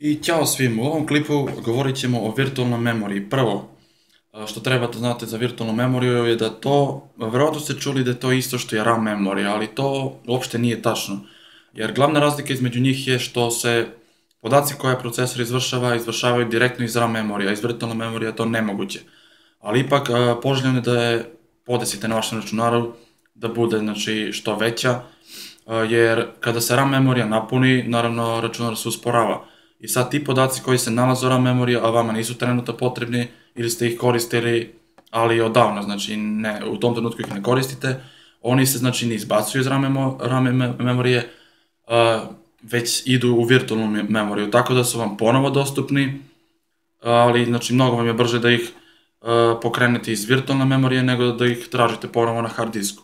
I ćao svima, u ovom klipu govorit ćemo o virtualnoj memoriji. Prvo, što trebate znati za virtualnu memoriju je da to, verovatno ste čuli da je to isto što je RAM memorija, ali to uopšte nije tačno. Jer glavna razlika između njih je što se podaci koje procesor izvršavaju direktno iz RAM memorija, a iz virtualne memorije je to nemoguće. Ali ipak poželjno je da je podesite na vašem računaru da bude što veća, jer kada se RAM memorija napuni, naravno računar se usporava. I sad ti podaci koji se nalaze u RAM memoriji, a vama nisu trenutno potrebni, ili ste ih koristili, ali odavno, znači u tom trenutku ih ne koristite, oni se znači ne izbacuju iz RAM memorije, već idu u virtualnu memoriju, tako da su vam ponovo dostupni, ali znači mnogo vam je brže da ih pokrenete iz virtualne memorije nego da ih tražite ponovo na hard disku.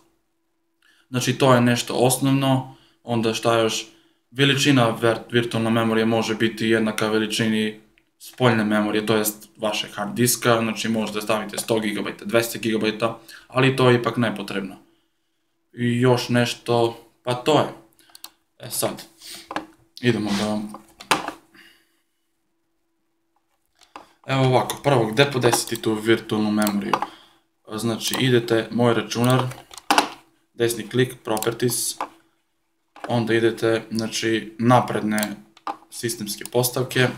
Znači to je nešto osnovno, onda šta još, veličina virtualne memorije može biti jednaka veličini spoljne memorije, to jest vašeg hard diska, znači možete staviti 100 GB, 200 GB, ali to je ipak nepotrebno. I još nešto, pa to je. E sad, idemo da vam... Evo ovako, prvo, gde podesiti tu virtualnu memoriju? Znači, idete moj računar, desni klik, properties, onda idete, znači, napredne sistemske postavke,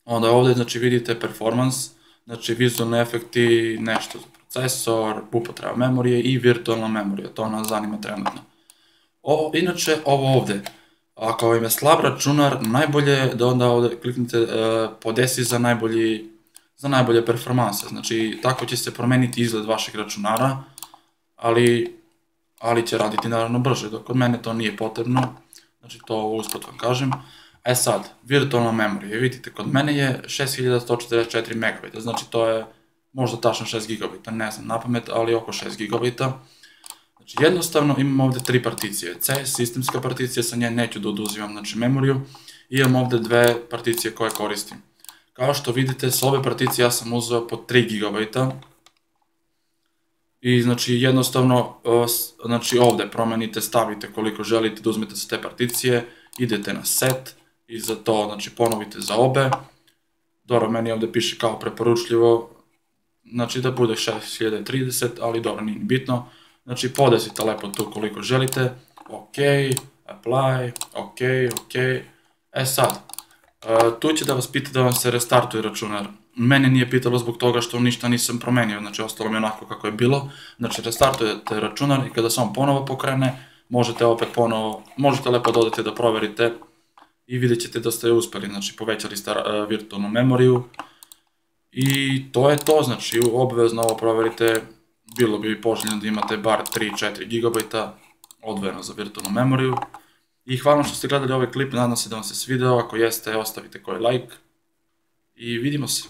onda ovdje, znači, vidite performance, znači, vizualni efekti, nešto za procesor, upotreba memorije i virtualna memorija, to nas zanima trenutno. Inače, ovo ovdje, ako vam je slab računar, najbolje je da onda ovdje kliknite podesi za najbolje performanse, znači, tako će se promeniti izgled vašeg računara, ali će raditi naravno brže, dok kod mene to nije potrebno, znači to usput vam kažem. E sad, virtualna memorija, vidite, kod mene je 6144 MB, znači to je možda tačno 6 GB, ne znam napamet, ali oko 6 GB. Znači jednostavno imam ovdje 3 particije, C, sistemska particija, sa nje neću da oduzimam znači memoriju, i imam ovdje 2 particije koje koristim. Kao što vidite, s ove particije ja sam uzeo po 3 GB, i znači jednostavno, znači ovdje promenite, stavite koliko želite da uzmete sa te particije, idete na set i za to znači ponovite za obe. Dobro, meni ovdje piše kao preporučljivo, znači da bude 6030, ali dobro, nije bitno. Znači podesite lepo tu koliko želite, ok, apply, ok. E sad, tu će da vas pita da vam se restartuje računar. Mene nije pitalo zbog toga što ništa nisam promenio, znači ostalo mi onako kako je bilo. Znači restartujete računar i kada se on ponovo pokrene, možete opet ponovo, možete lepo da odete da proverite i vidjet ćete da ste uspeli, znači povećali ste virtualnu memoriju. I to je to, znači obvezno ovo proverite, bilo bi poželjno da imate bar 3-4 GB odvojeno za virtualnu memoriju. I hvala što ste gledali ovaj klip, nadam se da vam se svideo, ako jeste ostavite koji like i vidimo se.